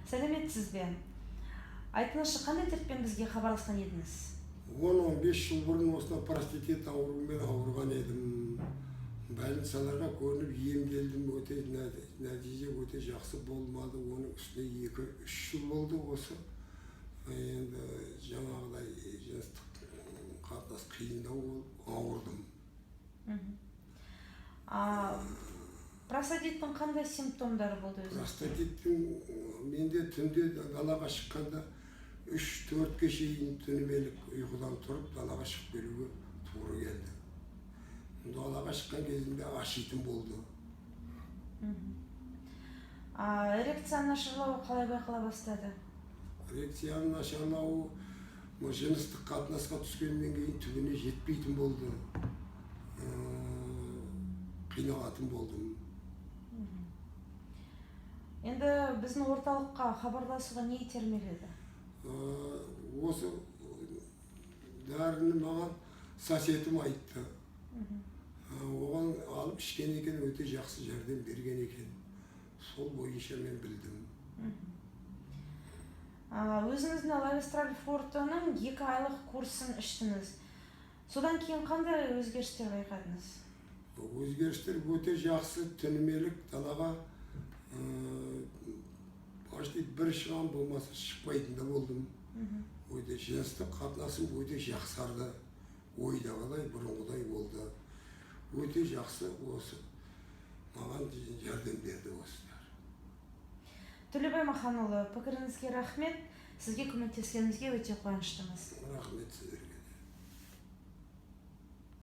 Сәлеметсіз бе? Айтыңызшы, қандай дертпен бізге хабарласқан едіңіз? 10-15 жыл бұрын осына простатит ауруымен ауырған едім. Больницаларға көрініп емделдім, өте нәтиже өте жақсы болмады. Оның үстіне 2-3 жыл болды осы. Енді жаңағыдай жыныстық қатынас қиындау болып ауырдым. Простатиттің қандай симптомдары болды өзіңізде? Простатиттің менде түнде далаға шыққанда 3-4-ге шейін түнемелік ұйқыдан тұрып далаға шығып беруге тура келді. Далаға шыққан кезінде ашитын болды. Эрекцияның нашарлауы қалай байқала бастады? Эрекцияның нашарлауы жыныстық қатынасқа түскеннен кейін түбіне жетпейтін болды. Қиналатын болдым. Енді біздің орталыққа хабарласуға не итермеледі? Осы дәріні маған соседім айтты. Оған алып ішкен екен, өте жақсы жәрдем берген екен. Сол бойынша мен білдім. Өзіңіздің Лавистраль Фортоның 2 айлық курсын іштіңіз. Содан кейін қандай өзгерістер байқадыңыз? Өзгерістер өте жақсы, түнемелік далаға бір шыған болмаса шықпайтын да болдым. Өте жыныстық қатынасым өте жақсарды. Ойдағыдай бұрынғыдай болды. Өте жақсы осы. Маған жәрдем берді осылар. Төлебай Маханұлы, пікіріңізге рахмет. Сізге көмектескенімізге өте қуаныштымыз. Рахмет сіздерге.